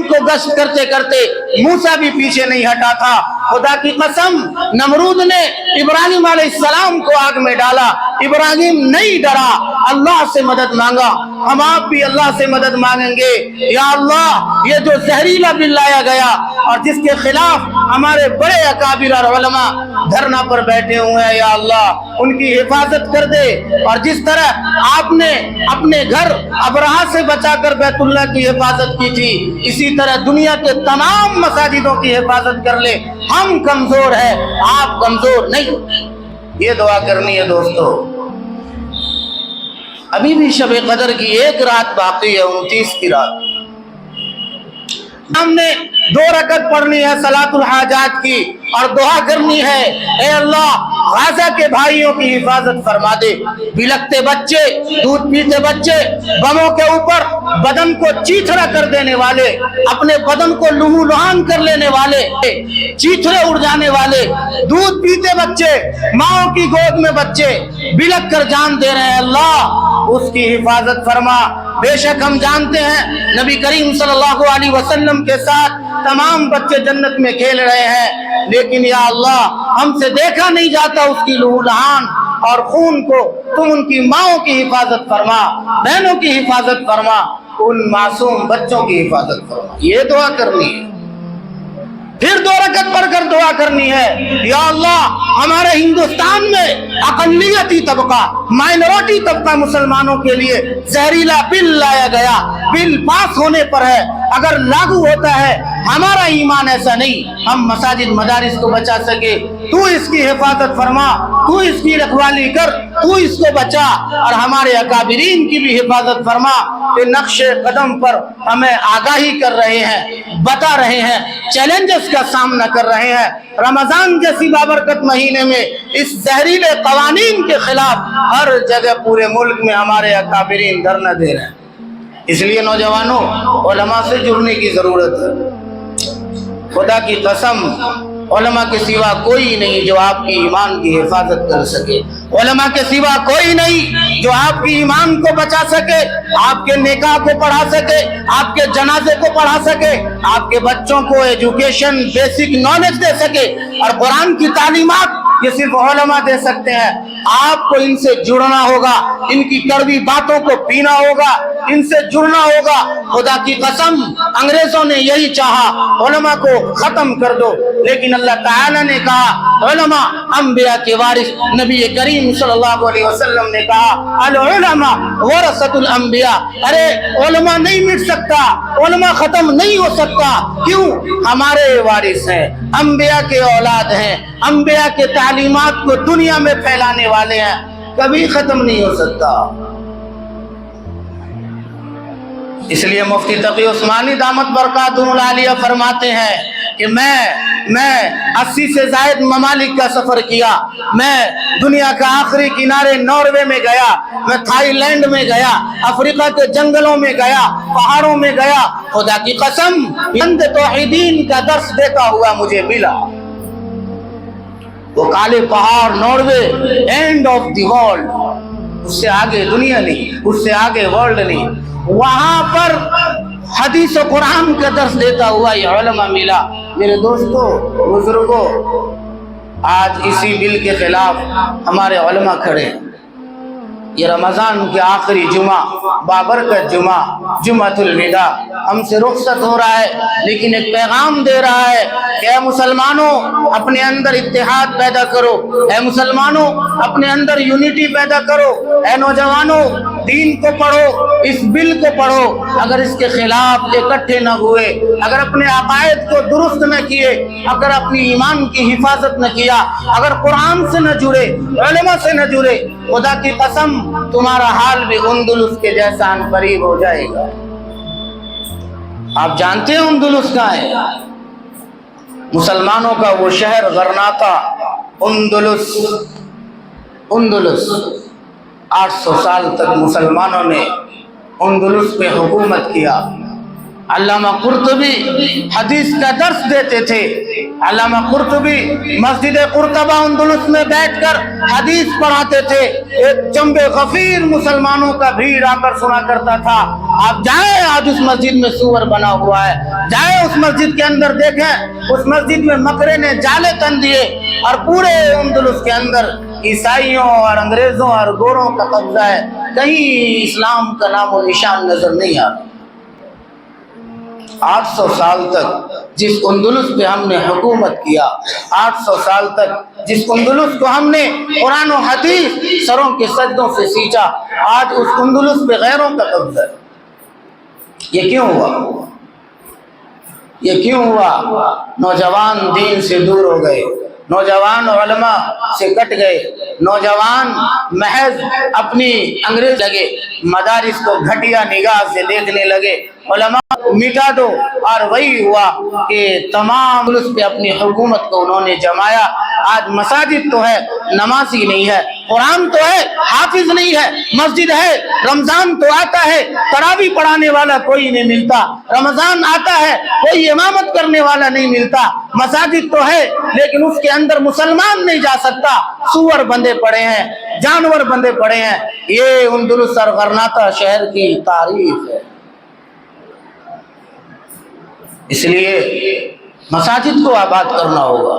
को गश्त करते करते मूसा भी पीछे नहीं हटा था। खुदा की कसम, नमरूद ने इब्राहिम अलैहिस्सलाम को आग में डाला, इब्राहिम नहीं डरा, अल्लाह से मदद मांगा। हम आप भी अल्लाह से मदद मांगेंगे, या अल्लाह ये जो जहरीला बिल लाया गया और जिसके खिलाफ हमारे बड़े अकाबिर और उलमा धरना पर बैठे हुए हैं, या अल्लाह उनकी हिफाजत कर दे। और जिस तरह आपने अपने घर अबरहा से बचाकर बैतुल्लाह की हिफाजत की थी, इसी तरह दुनिया के तमाम मसाजिदों की हिफाजत कर ले। हम कमजोर है, आप कमजोर नहीं। ये दुआ करनी है दोस्तों। अभी भी शब कदर की एक रात बाकी है, 29 की रात। हमने 2 रकत पढ़नी है सलातुल हाजात की और दुआ करनी है, ए अल्लाह गाजा के भाइयों की हिफाजत फरमा दे। बिलखते बच्चे, दूध पीते बच्चे, बमों के ऊपर बदन को चीथड़ा कर देने वाले, अपने बदन को लहूलुहान कर लेने वाले, चीथड़े उड़ जाने वाले, दूध पीते बच्चे, माओ की गोद में बच्चे बिलख कर जान दे रहे हैं, अल्लाह उसकी हिफाजत फरमा। बेशक हम जानते हैं नबी करीम सल्लल्लाहु अलैहि वसल्लम के साथ तमाम बच्चे जन्नत में खेल रहे हैं, लेकिन या अल्लाह हमसे देखा नहीं जाता उसकी लहूलुहान और खून को। तुम उनकी माओं की हिफाजत फरमा, बहनों की हिफाजत फरमा, उन मासूम बच्चों की हिफाजत फरमा। ये दुआ करनी है। फिर 2 रकत पढ़कर दुआ करनी है, या अल्लाह हमारे हिंदुस्तान में अक़लियती तबका, माइनॉरिटी तबका मुसलमानों के लिए जहरीला बिल लाया गया। बिल पास होने पर है, अगर लागू होता है, हमारा ईमान ऐसा नहीं हम मसाजिद मदारिस को बचा सके। तू इसकी हिफाजत फरमा, तू इसकी रखवाली कर, तू इसको बचा और हमारे अकाबिरीन की भी हिफाजत फरमा कि नक्शे कदम पर हमें आगाही कर रहे हैं, बता रहे हैं, चैलेंजेस का सामना कर रहे हैं। रमजान जैसी बाबरकत महीने में इस जहरीले कवानीन के खिलाफ हर जगह पूरे मुल्क में हमारे अकाबिरीन धरना दे रहे हैं। इसलिए नौजवानों, उलमा से जुड़ने की जरूरत है। खुदा की कसम, उलमा के सिवा कोई नहीं जो आपकी ईमान की हिफाजत कर सके। उलमा के सिवा कोई नहीं जो आपकी ईमान को बचा सके, आपके निकाह को पढ़ा सके, आपके जनाजे को पढ़ा सके, आपके बच्चों को एजुकेशन बेसिक नॉलेज दे सके। और कुरान की तालीमात ये सिर्फ उलमा दे सकते हैं। आपको इनसे जुड़ना होगा, इनकी कड़वी बातों को पीना होगा, इनसे जुड़ना होगा। खुदा की कसम, अंग्रेजों ने यही चाहा उलमा को खत्म कर दो, लेकिन अल्लाह ताला ने कहा उलमा अंबिया के वारिस। नबी करीम सल्लल्लाहु अलैहि वसल्लम ने कहा अल उलमा वरसतुल अंबिया। अरे उलमा नहीं मिट सकता, उलमा खत्म नहीं हो सकता। क्यों? हमारे वारिस हैं, अंबिया के औलाद हैं, अंबिया के तालीमात को दुनिया में फैलाने वाले हैं, कभी खत्म नहीं हो सकता। इसलिए मुफ्ती तकी उस्मानी दामत बरकातुहुल आलिया फरमाते हैं कि मैं 80 से ज्यादा ममालिक का सफर किया। मैं दुनिया का आखिरी किनारे नॉर्वे में गया, मैं थाईलैंड में गया, अफ्रीका के जंगलों में गया, पहाड़ों में गया। खुदा की कसम, हिंद तौहीदीन का दर्स देता हुआ मुझे मिला। वो काले पहाड़, Norway, end of the world, उससे आगे दुनिया नहीं, उससे आगे वर्ल्ड नहीं। वहां पर हदीस और कुरान का दर्स देता हुआ ये उलमा मिला। मेरे दोस्तों, बुजुर्गों, आज इसी बिल के खिलाफ हमारे उलमा खड़े हैं। ये रमजान के आखिरी जुमा, बाबरकत जुमा, जुमातुल विदा हमसे रुखसत हो रहा है, लेकिन एक पैगाम दे रहा है कि ऐ मुसलमानों, अपने अंदर इत्तेहाद पैदा करो, ऐ मुसलमानों अपने अंदर यूनिटी पैदा करो, ऐ नौजवानों दीन को पढ़ो, इस बिल को पढ़ो। अगर इसके खिलाफ इकट्ठे न हुए, अगर अपने अकायद को दुरुस्त न किए, अगर अपनी ईमान की हिफाजत न किया, अगर कुरान से न जुड़े, उलमा से न जुड़े, खुदा की कसम तुम्हारा हाल भी उंदुलुस के जैसा अनकरीब हो जाएगा। आप जानते हैं उंदुलुस कहाँ है? मुसलमानों का वो शहर गरनाता, उंदुलुस। 800 साल तक मुसलमानों ने उंदुलुस पे हुकूमत किया। علامہ قرطبی حدیث کا درس دیتے تھے. علامہ قرطبی مسجد قرطبہ اندلس میں بیٹھ کر حدیث پڑھاتے تھے. ایک جنب غفیر مسلمانوں کا بھیڑ آ کر سنا کرتا تھا. آپ جائیں, آج اس مسجد میں سور بنا ہوا ہے, جائیں اس مسجد کے اندر دیکھیں, اس مسجد میں مکرے نے جالے تن دیے اور پورے اندلس کے اندر عیسائیوں اور انگریزوں اور گوروں کا قبضہ ہے. کہیں اسلام کا نام و نشان نظر نہیں آتا. 800 سال تک جس اندلس پہ ہم نے حکومت کیا, 800 سال تک جس اندلس کو ہم نے قرآن و حدیث سروں کے سجدوں سے سینچا, آج اس اندلس پہ غیروں کا قبضہ ہے. یہ کیوں ہوا؟ یہ کیوں ہوا؟ نوجوان دین سے دور ہو گئے, نوجوان علماء سے کٹ گئے, نوجوان محض اپنی انگریز لگے, مدارس کو گھٹیا نگاہ سے دیکھنے لگے, علماء مٹا دو. اور وہی ہوا کہ تمام ملک پہ اپنی حکومت کو انہوں نے جمایا. آج مساجد تو ہے, نمازی نہیں ہے, قرآن تو ہے, حافظ نہیں ہے, مسجد ہے, رمضان تو آتا ہے, تراویح پڑھانے والا کوئی نہیں ملتا, رمضان آتا ہے, کوئی امامت کرنے والا نہیں ملتا, مساجد تو ہے لیکن اس کے اندر مسلمان نہیں جا سکتا, سور بندے پڑے ہیں, جانور بندے پڑے ہیں. یہ اندلس اور غرناطہ شہر کی تاریخ ہے. اس لیے مساجد کو آباد کرنا ہوگا.